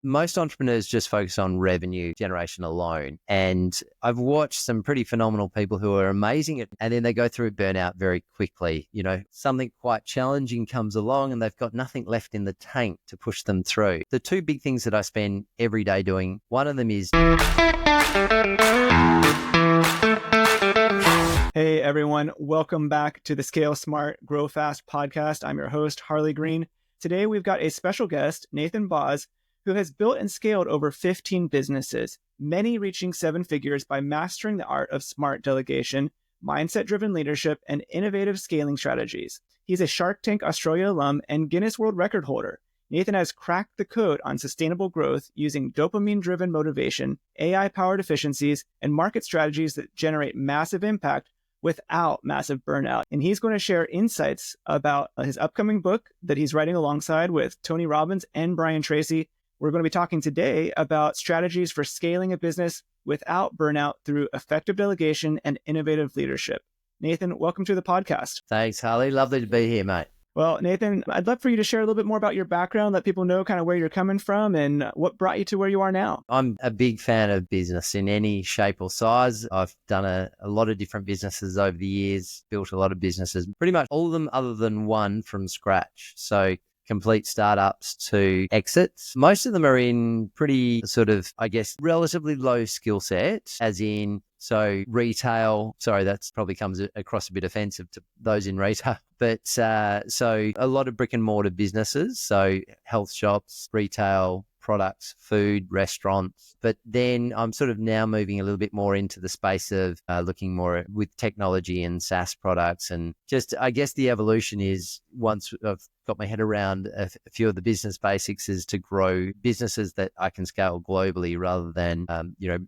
Most entrepreneurs just focus on revenue generation alone. And I've watched some pretty phenomenal people who are amazing at, and then they go through burnout very quickly. Something quite challenging comes along and they've got nothing left in the tank to push them through. The two big things that I spend every day doing, one of them is... Hey everyone, welcome back to the Scale Smart, Grow Fast podcast. I'm your host, Harley Green. Today we've got a special guest, Nathan Baws, who has built and scaled over 15 businesses, many reaching seven figures by mastering the art of smart delegation, mindset-driven leadership, and innovative scaling strategies. He's a Shark Tank Australia alum and Guinness World Record holder. Nathan has cracked the code on sustainable growth using dopamine-driven motivation, AI-powered efficiencies, and market strategies that generate massive impact without massive burnout. And he's going to share insights about his upcoming book that he's writing alongside with Tony Robbins and Brian Tracy. We're going to be talking today about strategies for scaling a business without burnout through effective delegation and innovative leadership. Nathan, welcome to the podcast. Thanks, Harley. Lovely to be here, mate. Well, Nathan, I'd love for you to share a little bit more about your background, let people know kind of where you're coming from and what brought you to where you are now. I'm a big fan of business in any shape or size. I've done a lot of different businesses over the years, built a lot of businesses, pretty much all of them other than one from scratch. So complete startups to exits. Most of them are in pretty sort of, relatively low skill set, as in, so retail, sorry, that's probably comes across a bit offensive to those in retail, but so a lot of brick and mortar businesses, so health shops, retail, products, food, restaurants. But then I'm sort of now moving a little bit more into the space of looking more with technology and SaaS products. And just, I guess the evolution is, once I've got my head around a few of the business basics, is to grow businesses that I can scale globally rather than,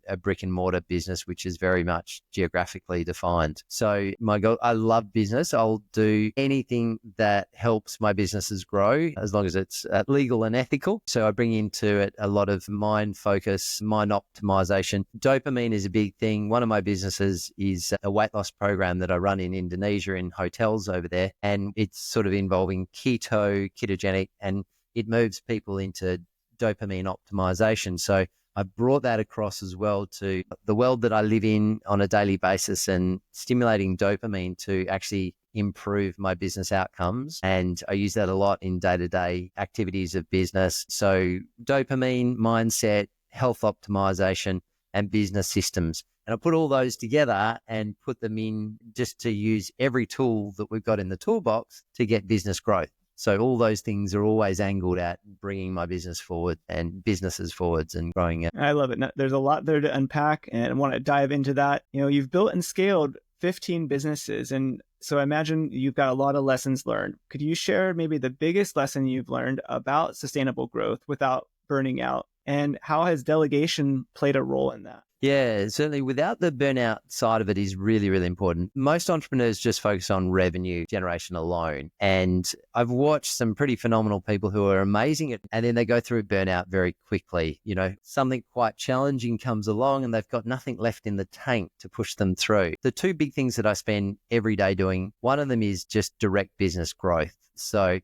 a brick and mortar business, which is very much geographically defined. So my goal, I love business. I'll do anything that helps my businesses grow as long as it's legal and ethical. So I bring into it a lot of mind focus, mind optimization. Dopamine is a big thing. One of my businesses is a weight loss program that I run in Indonesia in hotels over there. And it's sort of involving ketogenic, and it moves people into dopamine optimization. So I brought that across as well to the world that I live in on a daily basis, and stimulating dopamine to actually improve my business outcomes. And I use that a lot in day-to-day activities of business. So dopamine, mindset, health optimization, and business systems. And I put all those together and put them in just to use every tool that we've got in the toolbox to get business growth. So all those things are always angled at bringing my business forward and businesses forwards and growing it. I love it. There's a lot there to unpack, and I want to dive into that. You've built and scaled 15 businesses, and so I imagine you've got a lot of lessons learned. Could you share maybe the biggest lesson you've learned about sustainable growth without burning out, and how has delegation played a role in that? Yeah, certainly without the burnout side of it is really, really important. Most entrepreneurs just focus on revenue generation alone. And I've watched some pretty phenomenal people who are amazing at, and then they go through burnout very quickly. Something quite challenging comes along and they've got nothing left in the tank to push them through. The two big things that I spend every day doing, one of them is just direct business growth. So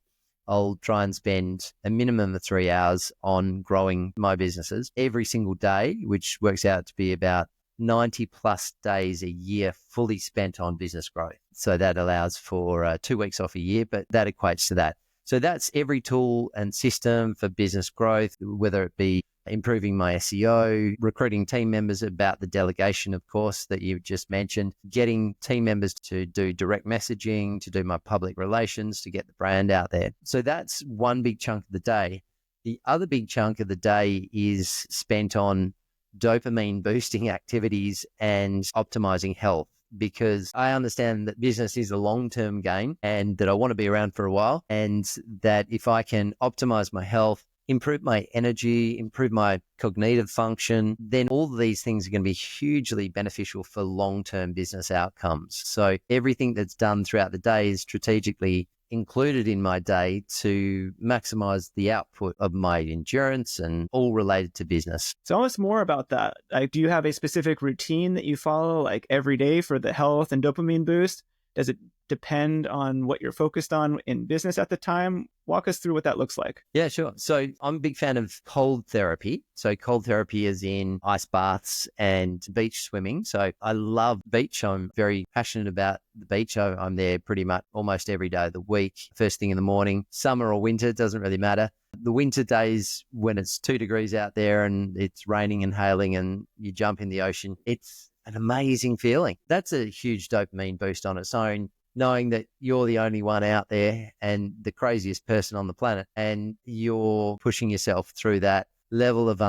I'll try and spend a minimum of 3 hours on growing my businesses every single day, which works out to be about 90 plus days a year fully spent on business growth. So that allows for 2 weeks off a year, but that equates to that. So that's every tool and system for business growth, whether it be improving my SEO, recruiting team members, about the delegation, of course, that you just mentioned, getting team members to do direct messaging, to do my public relations, to get the brand out there. So that's one big chunk of the day. The other big chunk of the day is spent on dopamine boosting activities and optimizing health, because I understand that business is a long-term game and that I want to be around for a while, and that if I can optimize my health, improve my energy, improve my cognitive function, then all of these things are going to be hugely beneficial for long-term business outcomes. So everything that's done throughout the day is strategically included in my day to maximize the output of my endurance, and all related to business. Tell us more about that. Do you have a specific routine that you follow every day for the health and dopamine boost? Does it depend on what you're focused on in business at the time? Walk us through what that looks like. Yeah, sure. So I'm a big fan of cold therapy. So cold therapy is in ice baths and beach swimming. So I love beach. I'm very passionate about the beach. I'm there pretty much almost every day of the week, first thing in the morning, summer or winter, doesn't really matter. The winter days when it's 2 degrees out there and it's raining and hailing and you jump in the ocean, it's an amazing feeling. That's a huge dopamine boost on its own, knowing that you're the only one out there and the craziest person on the planet, and you're pushing yourself through that level of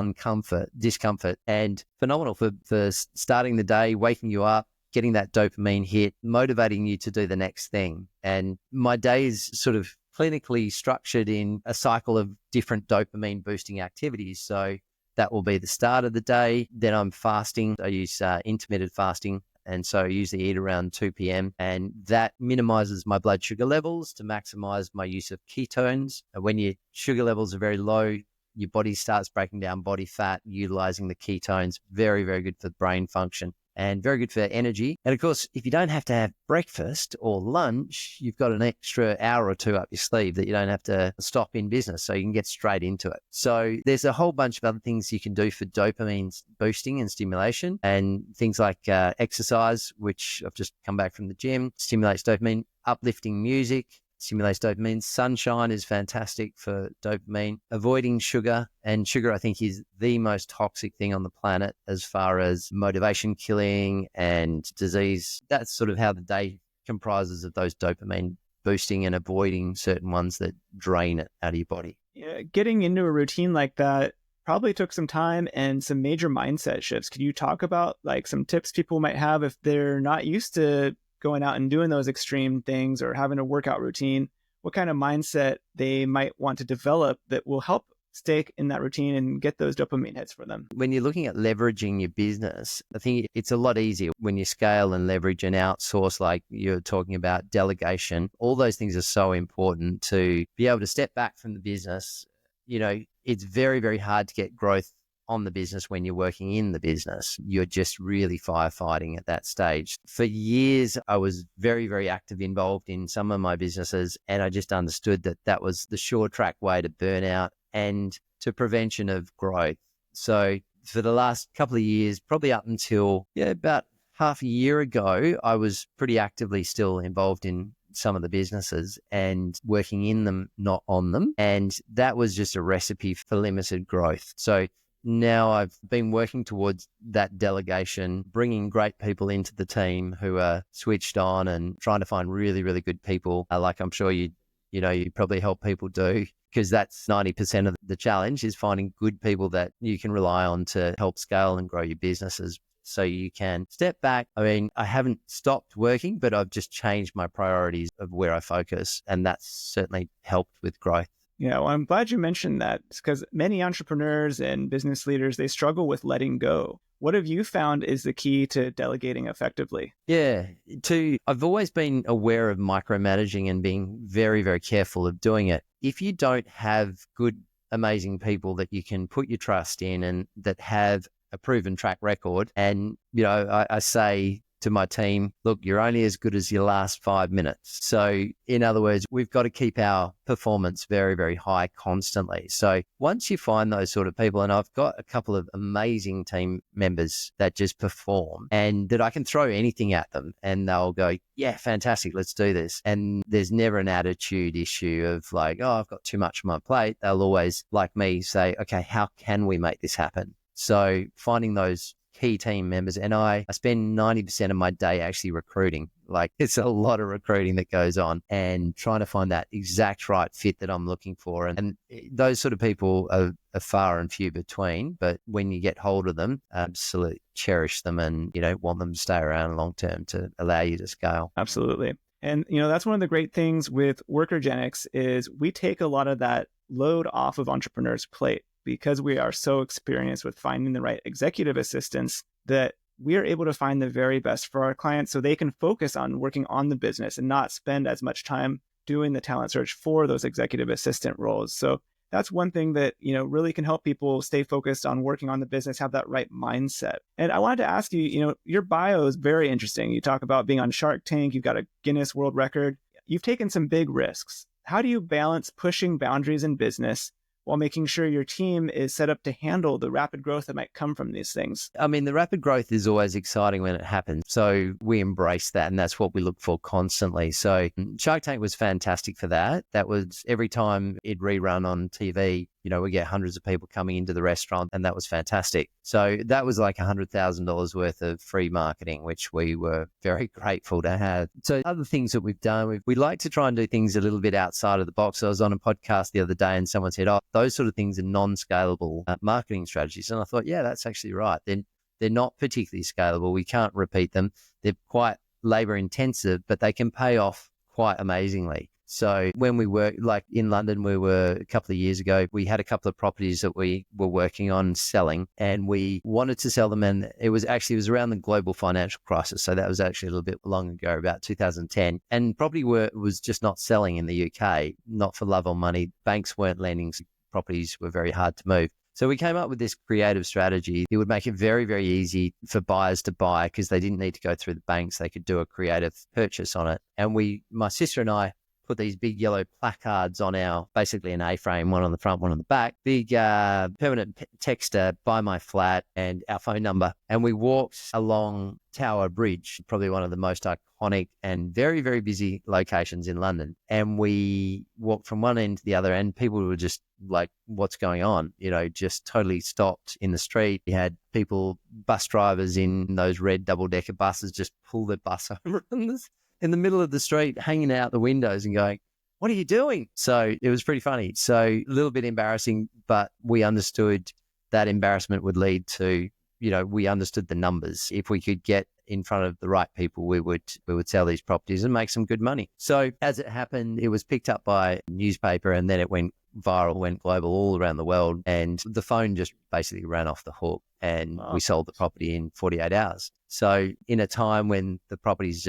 discomfort, and phenomenal for starting the day, waking you up, getting that dopamine hit, motivating you to do the next thing. And my day is sort of clinically structured in a cycle of different dopamine boosting activities. So that will be the start of the day. Then I'm fasting. I use intermittent fasting. And so I usually eat around 2 p.m. and that minimizes my blood sugar levels to maximize my use of ketones. When your sugar levels are very low, your body starts breaking down body fat, utilizing the ketones. Very, very good for brain function and very good for energy. And of course, if you don't have to have breakfast or lunch, you've got an extra hour or two up your sleeve that you don't have to stop in business, so you can get straight into it. So there's a whole bunch of other things you can do for dopamine boosting and stimulation, and things like exercise, which I've just come back from the gym, stimulates dopamine. Uplifting music stimulates dopamine. Sunshine is fantastic for dopamine. Avoiding sugar, and sugar I think is the most toxic thing on the planet as far as motivation killing and disease. That's sort of how the day comprises of those dopamine boosting and avoiding certain ones that drain it out of your body. Yeah, getting into a routine like that probably took some time and some major mindset shifts. Could you talk about like some tips people might have if they're not used to going out and doing those extreme things or having a workout routine? What kind of mindset they might want to develop that will help stay in that routine and get those dopamine hits for them? When you're looking at leveraging your business, I think it's a lot easier when you scale and leverage and outsource, like you're talking about delegation. All those things are so important to be able to step back from the business. You know, it's very, very hard to get growth on the business when you're working in the business. You're just really firefighting at that stage. For years, I was very, very active involved in some of my businesses, and I just understood that that was the short track way to burnout and to prevention of growth. So for the last couple of years, probably up until about half a year ago, I was pretty actively still involved in some of the businesses and working in them, not on them. And that was just a recipe for limited growth. So now I've been working towards that delegation, bringing great people into the team who are switched on and trying to find really, really good people. Like I'm sure you probably help people do, because that's 90% of the challenge, is finding good people that you can rely on to help scale and grow your businesses. So you can step back. I mean, I haven't stopped working, but I've just changed my priorities of where I focus. And that's certainly helped with growth. Yeah, well, I'm glad you mentioned that, because many entrepreneurs and business leaders, they struggle with letting go. What have you found is the key to delegating effectively? Yeah, I've always been aware of micromanaging and being very, very careful of doing it. If you don't have good, amazing people that you can put your trust in and that have a proven track record, and, I say to my team, look, you're only as good as your last 5 minutes. So in other words, we've got to keep our performance very, very high constantly. So once you find those sort of people, and I've got a couple of amazing team members that just perform and that I can throw anything at them and they'll go, yeah, fantastic, let's do this. And there's never an attitude issue of like, oh, I've got too much on my plate. They'll always, like me, say, okay, how can we make this happen? So finding those key team members, and I spend 90% of my day actually recruiting. Like, it's a lot of recruiting that goes on and trying to find that exact right fit that I'm looking for. And those sort of people are far and few between, but when you get hold of them, absolutely cherish them and, want them to stay around long term to allow you to scale. Absolutely. And, that's one of the great things with Workergenics is we take a lot of that load off of entrepreneurs' plate, because we are so experienced with finding the right executive assistants that we are able to find the very best for our clients so they can focus on working on the business and not spend as much time doing the talent search for those executive assistant roles. So that's one thing that, really can help people stay focused on working on the business, have that right mindset. And I wanted to ask you, your bio is very interesting. You talk about being on Shark Tank, you've got a Guinness World Record. You've taken some big risks. How do you balance pushing boundaries in business while making sure your team is set up to handle the rapid growth that might come from these things? I mean, the rapid growth is always exciting when it happens. So we embrace that, and that's what we look for constantly. So Shark Tank was fantastic for that. That was every time it rerun on TV, we get hundreds of people coming into the restaurant, and that was fantastic. So that was like $100,000 worth of free marketing, which we were very grateful to have. So other things that we've done, we like to try and do things a little bit outside of the box. I was on a podcast the other day and someone said, those sort of things are non-scalable marketing strategies. And I thought, yeah, that's actually right. They're not particularly scalable. We can't repeat them. They're quite labor intensive, but they can pay off quite amazingly. So when we were like in London, we were a couple of years ago, we had a couple of properties that we were working on selling, and we wanted to sell them. And it was around the global financial crisis. So that was actually a little bit long ago, about 2010. And property was just not selling in the UK, not for love or money. Banks weren't lending. Properties were very hard to move. So we came up with this creative strategy. It would make it very, very easy for buyers to buy because they didn't need to go through the banks. They could do a creative purchase on it. And my sister and I put these big yellow placards on basically an A-frame, one on the front, one on the back, big permanent text, buy my flat, and our phone number. And we walked along Tower Bridge, probably one of the most iconic and very, very busy locations in London. And we walked from one end to the other, and people were just like, what's going on? Just totally stopped in the street. You had bus drivers in those red double-decker buses just pull the bus over in the middle of the street, hanging out the windows and going, what are you doing? So it was pretty funny. So a little bit embarrassing, but we understood that embarrassment would lead to, we understood the numbers. If we could get in front of the right people, we would sell these properties and make some good money. So as it happened, it was picked up by a newspaper, and then it went viral, went global all around the world. And the phone just basically ran off the hook, and we sold the property in 48 hours. So in a time when the properties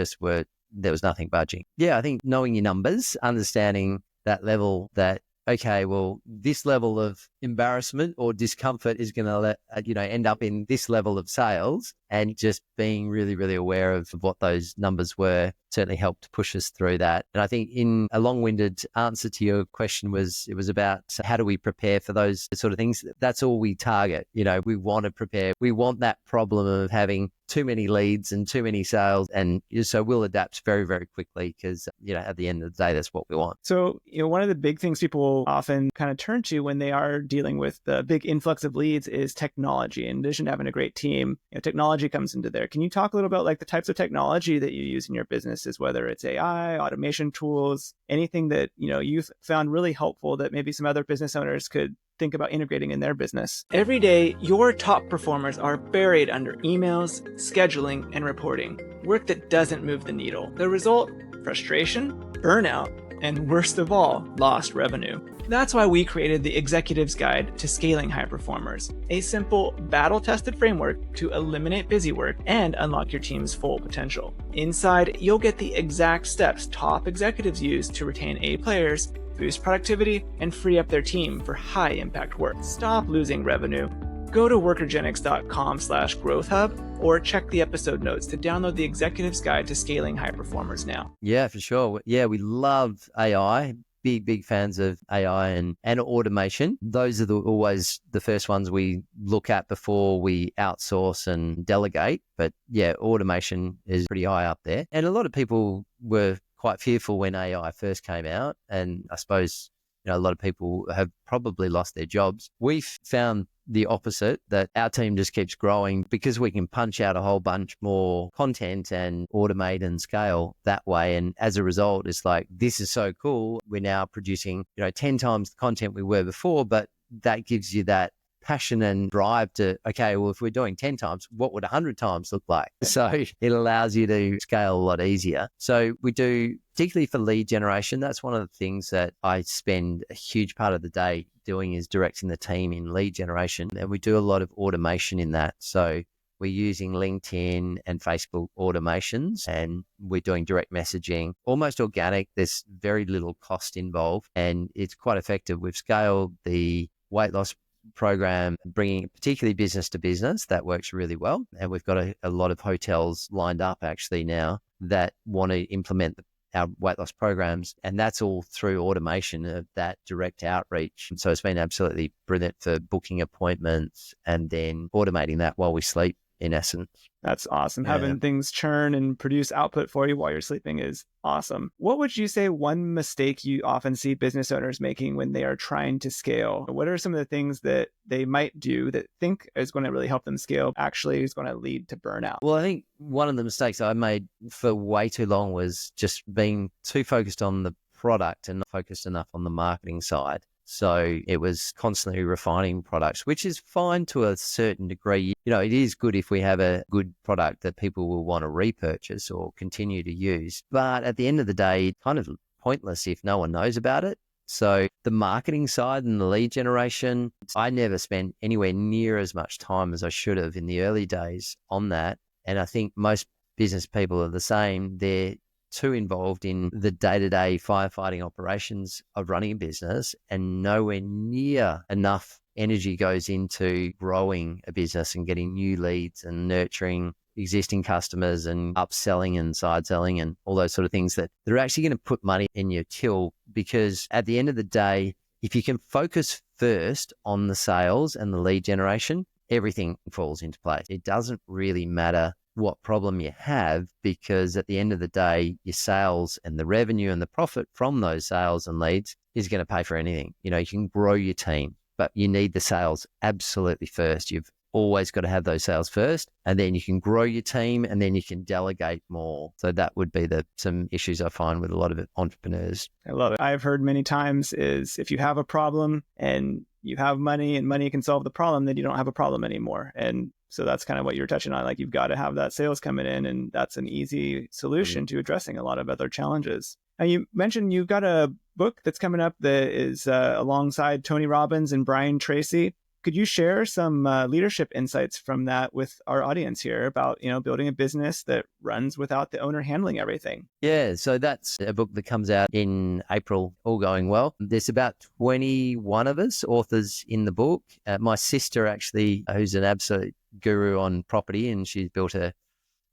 there was nothing budging. Yeah, I think knowing your numbers, understanding that level that, okay, well, this level of embarrassment or discomfort is going to end up in this level of sales, and just being really, really aware of what those numbers were certainly helped push us through that. And I think in a long-winded answer to your question it was about how do we prepare for those sort of things? That's all we target. We want to prepare. We want that problem of having too many leads and too many sales. And so we'll adapt very, very quickly because, at the end of the day, that's what we want. So, one of the big things people often kind of turn to when they are dealing with the big influx of leads is technology. In addition to having a great team, technology comes into there. Can you talk a little about like the types of technology that you use in your businesses, whether it's AI, automation tools, anything that, you've found really helpful that maybe some other business owners could think about integrating in their business? Every day, your top performers are buried under emails, scheduling, and reporting. Work that doesn't move the needle. The result? Frustration, burnout, and worst of all, lost revenue. That's why we created the Executive's Guide to Scaling High Performers, a simple, battle-tested framework to eliminate busy work and unlock your team's full potential. Inside, you'll get the exact steps top executives use to retain A players, boost productivity, and free up their team for high-impact work. Stop losing revenue. Go to workergenics.com/growthhub or check the episode notes to download the Executive's Guide to Scaling High Performers now. Yeah, for sure. Yeah, we love AI. Big fans of AI and automation. Those are always the first ones we look at before we outsource and delegate. But yeah, automation is pretty high up there. And a lot of people were quite fearful when AI first came out. And I suppose, a lot of people have probably lost their jobs. We've found the opposite, that our team just keeps growing because we can punch out a whole bunch more content and automate and scale that way. And as a result, it's like, this is so cool. We're now producing, 10 times the content we were before, but that gives you that passion and drive to, okay, well, if we're doing 10 times, what would 100 times look like? So it allows you to scale a lot easier. So we do, particularly for lead generation, that's one of the things that I spend a huge part of the day doing, is directing the team in lead generation. And we do a lot of automation in that. So we're using LinkedIn and Facebook automations, and we're doing direct messaging, almost organic. There's very little cost involved, and it's quite effective. We've scaled the weight loss program, bringing particularly business to business. That works really well. And we've got a lot of hotels lined up actually now that want to implement our weight loss programs. And that's all through automation of that direct outreach. And so it's been absolutely brilliant for booking appointments and then automating that while we sleep, in essence. That's awesome. Yeah. Having things churn and produce output for you while you're sleeping is awesome. What would you say one mistake you often see business owners making when they are trying to scale? What are some of the things that they might do that think is going to really help them scale, actually is going to lead to burnout? Well, I think one of the mistakes I made for way too long was just being too focused on the product and not focused enough on the marketing side. So it was constantly refining products, which is fine to a certain degree. You know, it is good if we have a good product that people will want to repurchase or continue to use. But at the end of the day, it's kind of pointless if no one knows about it. So the marketing side and the lead generation, I never spent anywhere near as much time as I should have in the early days on that. And I think most business people are the same. They're too involved in the day-to-day firefighting operations of running a business, and nowhere near enough energy goes into growing a business and getting new leads and nurturing existing customers and upselling and side selling and all those sort of things that they're actually going to put money in your till. Because at the end of the day, if you can focus first on the sales and the lead generation, everything falls into place. It doesn't really matter what problem you have, because at the end of the day, your sales and the revenue and the profit from those sales and leads is going to pay for anything. You know, you can grow your team, but you need the sales absolutely first. You've always got to have those sales first, and then you can grow your team, and then you can delegate more. So that would be some issues I find with a lot of entrepreneurs. I love it. I've heard many times is if you have a problem and you have money and money can solve the problem, then you don't have a problem anymore. And so that's kind of what you're touching on. Like, you've got to have that sales coming in, and that's an easy solution to addressing a lot of other challenges. And you mentioned you've got a book that's coming up that is alongside Tony Robbins and Brian Tracy. Could you share some leadership insights from that with our audience here about, you know, building a business that runs without the owner handling everything? Yeah, so that's a book that comes out in April, all going well. There's about 21 of us authors in the book. My sister actually, who's an absolute guru on property, and she's built a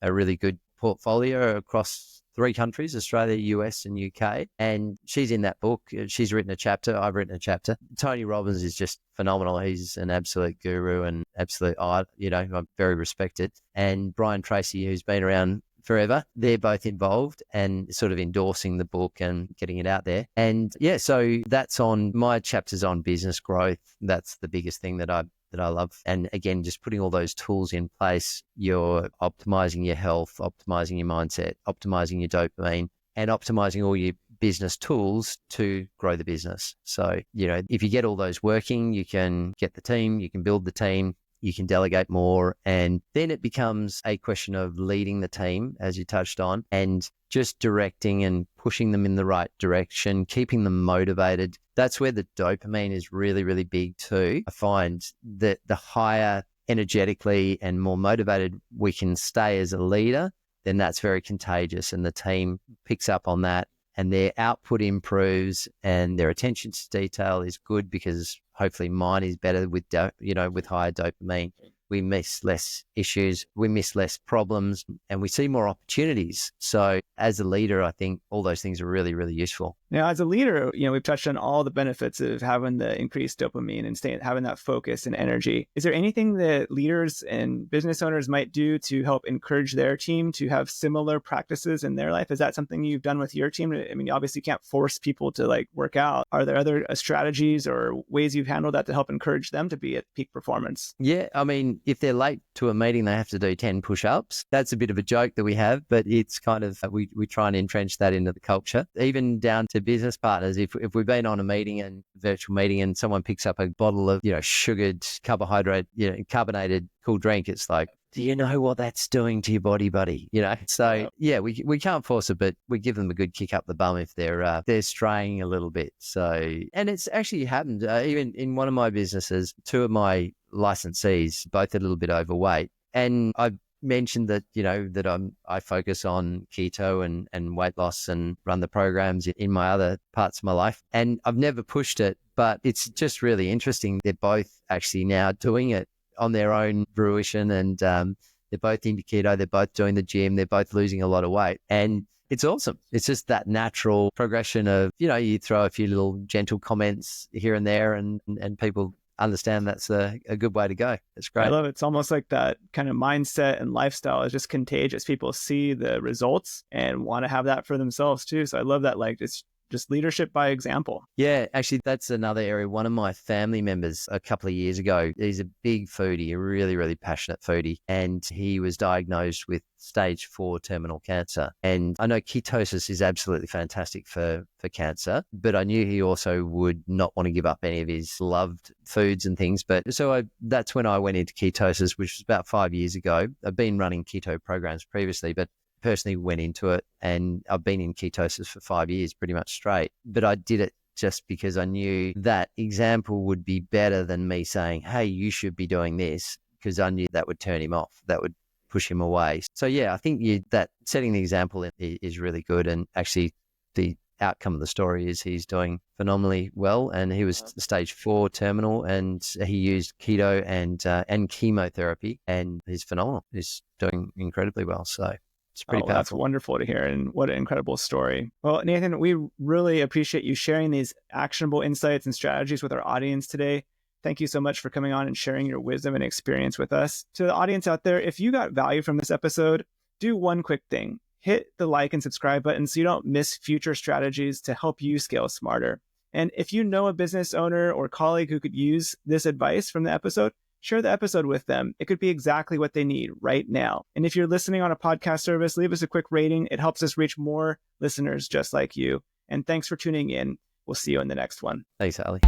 really good portfolio across 3 countries, Australia, US, and UK. And she's in that book. She's written a chapter. I've written a chapter. Tony Robbins is just phenomenal. He's an absolute guru and absolute art, you know, I'm very respected. And Brian Tracy, who's been around forever, they're both involved and sort of endorsing the book and getting it out there. And yeah, so that's on my chapters on business growth. That's the biggest thing that I love. And again, just putting all those tools in place, you're optimizing your health, optimizing your mindset, optimizing your dopamine, and optimizing all your business tools to grow the business. So, you know, if you get all those working, you can get the team, you can build the team, you can delegate more, and then it becomes a question of leading the team, as you touched on, and just directing and pushing them in the right direction, keeping them motivated. That's where the dopamine is really, really big too. I find that the higher energetically and more motivated we can stay as a leader, then that's very contagious, and the team picks up on that, and their output improves, and their attention to detail is good, because hopefully mine is better with, with higher dopamine. We miss less issues, we miss less problems, and we see more opportunities. So as a leader, I think all those things are really, really useful. Now, as a leader, you know, we've touched on all the benefits of having the increased dopamine and having that focus and energy. Is there anything that leaders and business owners might do to help encourage their team to have similar practices in their life? Is that something you've done with your team? I mean, obviously you can't force people to like work out. Are there other strategies or ways you've handled that to help encourage them to be at peak performance? Yeah, I mean, if they're late to a meeting, they have to do 10 push-ups. That's a bit of a joke that we have, but it's kind of, we try and entrench that into the culture, even down to business partners. If we've been on a meeting and virtual meeting and someone picks up a bottle of, sugared carbohydrate, carbonated cool drink, it's like, do you know what that's doing to your body, buddy? So yeah, we can't force it, but we give them a good kick up the bum if they're straying a little bit. So, and it's actually happened even in one of my businesses, 2 of my licensees, both a little bit overweight. And I mentioned that, that I focus on keto and weight loss and run the programs in my other parts of my life. And I've never pushed it, but it's just really interesting. They're both actually now doing it on their own fruition, and they're both into keto. They're both doing the gym. They're both losing a lot of weight. And it's awesome. It's just that natural progression of, you throw a few little gentle comments here and there, and people understand that's a good way to go. It's great. I love it. It's almost like that kind of mindset and lifestyle is just contagious. People see the results and want to have that for themselves too. So I love that. Like, it's just leadership by example. Yeah, actually, that's another area. One of my family members a couple of years ago, he's a big foodie, a really, really passionate foodie, and he was diagnosed with stage 4 terminal cancer. And I know ketosis is absolutely fantastic for cancer, but I knew he also would not want to give up any of his loved foods and things. But so that's when I went into ketosis, which was about 5 years ago. I've been running keto programs previously, but personally went into it, and I've been in ketosis for 5 years pretty much straight. But I did it just because I knew that example would be better than me saying, hey, you should be doing this, because I knew that would turn him off. That would push him away. So yeah, I think that setting the example is really good. And actually the outcome of the story is he's doing phenomenally well, and he was stage 4 terminal, and he used keto and chemotherapy, and he's phenomenal. He's doing incredibly well. So it's pretty powerful. That's wonderful to hear, and what an incredible story. Well, Nathan, we really appreciate you sharing these actionable insights and strategies with our audience today. Thank you so much for coming on and sharing your wisdom and experience with us. To the audience out there, if you got value from this episode, do one quick thing. Hit the like and subscribe button so you don't miss future strategies to help you scale smarter. And if you know a business owner or colleague who could use this advice from the episode, share the episode with them. It could be exactly what they need right now. And if you're listening on a podcast service, leave us a quick rating. It helps us reach more listeners just like you. And thanks for tuning in. We'll see you in the next one. Thanks, Ali.